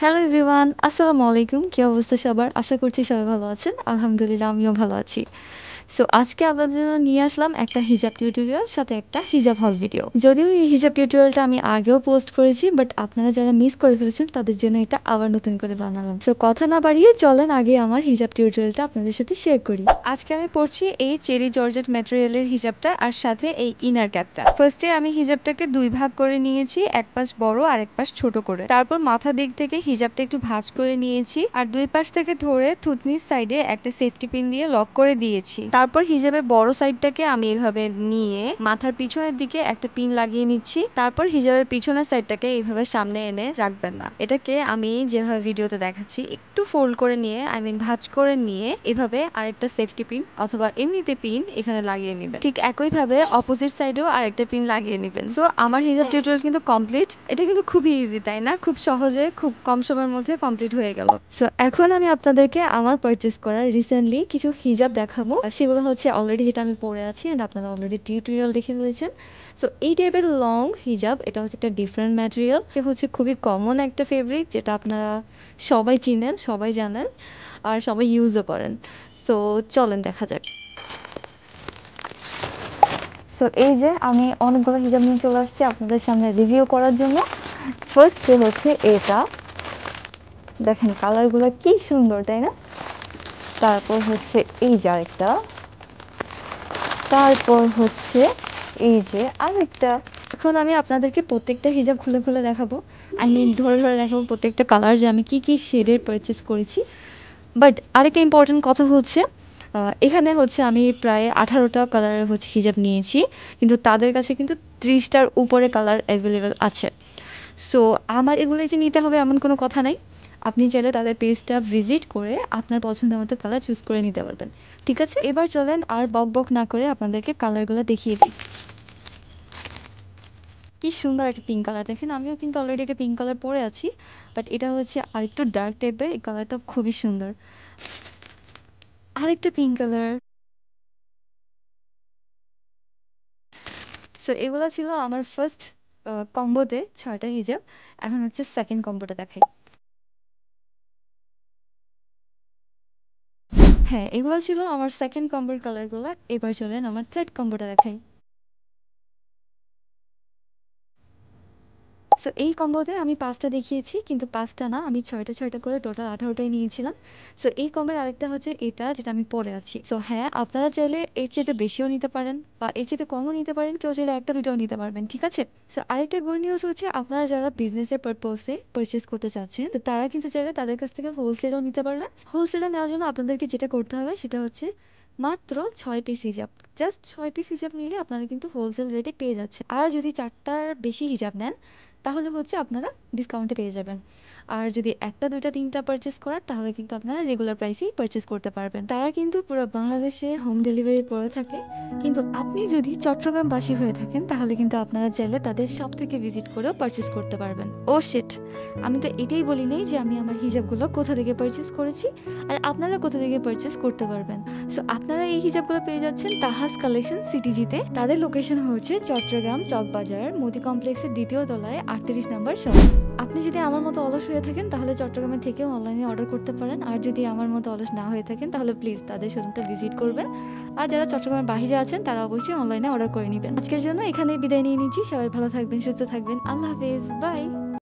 Hello everyone, আসসালামু আলাইকুম। কি অবস্থা সবার? আশা করছি সবাই ভালো আছেন। আলহামদুলিল্লাহ আমিও ভালো আছি। সো আজকে আপনাদের জন্য নিয়ে আসলাম একটা হিজাব টিউটোরিয়াল সাথে একটা হিজাব হল ভিডিও। যদিও এই হিজাব টিউটোরিয়ালটা আমি আগেও পোস্ট করেছি, বাট আপনারা যারা মিস করে ফেলেছেন তাদের জন্য এটা আবার নতুন করে বানালাম। সো কথা না বাড়িয়ে চলেন আগে আমার হিজাব টিউটোরিয়ালটা আপনাদের সাথে শেয়ার করি। আজকে আমি পড়ছি এই চেরি জর্জেট ম্যাটেরিয়ালের হিজাবটা আর সাথে এই ইনার ক্যাপটা। ফার্স্টে আমি হিজাবটাকে দুই ভাগ করে নিয়েছি, এক পাশ বড় আর এক পাশ ছোট করে। তারপর মাথা দিক থেকে হিজাবটা একটু ভাঁজ করে নিয়েছি আর দুই পাশ থেকে ধরে থুতনির সাইডে একটা সেফটি পিন দিয়ে লক করে দিয়েছি। তারপর হিজাবের বড় সাইডটাকে আমি এভাবে নিয়ে মাথার পিছনের দিকে একটা পিন লাগিয়ে নিচ্ছি। তারপর হিজাবের পিছনের সাইডটাকে এইভাবে সামনে এনে রাখবেন না, এটাকে আমি যেভাবে ভিডিওতে দেখাচ্ছি একটু ফোল্ড করে নিয়ে ভাঁজ করে নিয়ে এভাবে আরেকটা সেফটি পিন অথবা এমনিতে পিন এখানে লাগিয়ে নেবেন। ঠিক একইভাবে অপোজিট সাইডেও আরেকটা পিন লাগিয়ে নেবেন। সো আমার হিজাব টিউটোরিয়াল কিন্তু কমপ্লিট। এটা কিন্তু খুবই ইজি, তাই না? খুব সহজে খুব কম সময়ের মধ্যে কমপ্লিট হয়ে গেল। সো এখন আমি আপনাদেরকে আমার পারচেস করা রিসেন্টলি কিছু হিজাব দেখাবো। সেগুলো হচ্ছে অলরেডি যেটা আমি পরে আছি এন্ড আপনারা অলরেডি টিউটোরিয়াল দেখে ফেলেছেন। সো এই টাইপের লং হিজাব, এটা হচ্ছে একটা ডিফারেন্ট ম্যাটেরিয়াল। এটা হচ্ছে খুবই কমন একটা ফেব্রিক, যেটা আপনারা সবাই চিনেন, সবাই জানেন আর সবাই ইউজও করেন। সো চলেন দেখা যাক। সো এই যে আমি অনেকগুলো হিজাব নিয়ে চলে আসছি আপনাদের সামনে রিভিউ করার জন্য। ফার্স্ট হচ্ছে এটা, দেখেন কালারগুলো কি সুন্দর, তাই না? তারপর হচ্ছে এই যে আরেকটা, তারপর হচ্ছে এই যে আরেকটা। এখন আমি আপনাদেরকে প্রত্যেকটা হিজাব খুলে খুলে দেখাবো, ধরে ধরে দেখাবো প্রত্যেকটা কালার যে আমি কি কি শেডের পারচেস করেছি। বাট আরেকটা ইম্পর্টেন্ট কথা হচ্ছে, এখানে হচ্ছে আমি প্রায় 18টা কালারের হচ্ছে হিজাব নিয়েছি, কিন্তু তাদের কাছে কিন্তু 30টার উপরে কালার অ্যাভেলেবেল আছে। সো আমার এগুলো যে নিতে হবে এমন কোনো কথা নাই। আপনি চাইলে তাদের পেজটা ভিজিট করে আপনার পছন্দের মতো কালার চুজ করে নিতে পারবেন। ঠিক আছে, এবার চলেন আর বক বক না করে আপনাদেরকে কালারগুলো দেখিয়ে দিই। কি সুন্দর একটা পিঙ্ক কালার, দেখেন আমিও কিন্তু অলরেডি একটা পিঙ্ক কালার পরে আছি, বাট এটা হচ্ছে আরেকটু ডার্ক টাইপের। এই কালারটা খুবই সুন্দর। আরেকটা পিঙ্ক কালার। সো এগুলো ছিল আমার ফার্স্ট কম্বোতে 6টা হিজাব। এখন হচ্ছে সেকেন্ড কম্বোটা দেখাই। হ্যাঁ, এগুলো ছিল আমার সেকেন্ড কম্বোর কালারগুলো। এবার চলেন আমার থার্ড কম্বোটা দেখাই। সো এই কম্বোতে আমি 5টা দেখিয়েছি, কিন্তু 5টা না, আমি 6টা করে টোটাল 18টাই নিয়েছিলাম। সো এই কম্বোর আরেকটা হচ্ছে এটা, যেটা আমি পরে আছি। সো হ্যাঁ, আপনারা চাইলে এর চাইতে বেশিও নিতে পারেন বা এর চাইতে কমও নিতে পারেন, কেউ চাইলে একটা দুটোও নিতে পারবেন। ঠিক আছে? সো আরেকটা গুড নিউজ হচ্ছে, আপনারা যারা বিজনেসের পারপোসে পারচেস করতে চাচ্ছেন, তো তারা কিন্তু চাইলে তাদের কাছ থেকে হোলসেলও নিতে পারবেন। হোলসেলে নেওয়ার জন্য আপনাদেরকে যেটা করতে হবে সেটা হচ্ছে মাত্র 6 পিস হিজাব। জাস্ট 6 পিস হিজাব নিলে আপনারা কিন্তু হোলসেল রেটে পেয়ে যাচ্ছে। আর যদি 4টার বেশি হিজাব নেন তাহলে হচ্ছে আপনারা ডিসকাউন্টে পেয়ে যাবেন। আর যদি একটা দুইটা তিনটা পারচেস করার, তাহলে কিন্তু আপনারা রেগুলার প্রাইসেই পারচেস করতে পারবেন। তারা কিন্তু পুরো বাংলাদেশে হোম ডেলিভারি করে থাকে। কিন্তু আপনি যদি চট্টগ্রামবাসী হয়ে থাকেন তাহলে কিন্তু আপনারা চাইলে তাদের সব থেকে ভিজিট করেও পারচেস করতে পারবেন। ও শিট, আমি তো এটাই বলি নাই যে আমি আমার হিজাবগুলো কোথা থেকে পারচেস করেছি আর আপনারা কোথা থেকে পারচেস করতে পারবেন। সো আপনারা এই হিজাবগুলো পেয়ে যাচ্ছেন তাহাস কালেকশন সিটিজিতে। তাদের লোকেশন হচ্ছে চট্টগ্রাম চকবাজার মোদি কমপ্লেক্সের 2য় তলায় 38 নাম্বার শপ। আপনি যদি আমার মতো অলস হয়ে থাকেন তাহলে চট্টগ্রামে থেকেও অনলাইনে অর্ডার করতে পারেন। আর যদি আমার মতো অলস না হয়ে থাকেন তাহলে প্লিজ তাদের শোরুমটা ভিজিট করবেন। আর যারা চট্টগ্রামের বাইরে আছেন তারা অবশ্যই অনলাইনে অর্ডার করে নেবেন। আজকের জন্য এখানেই বিদায় নিয়ে নিচ্ছি। সবাই ভালো থাকবেন, সুস্থ থাকবেন। আল্লাহ হাফেজ, বাই।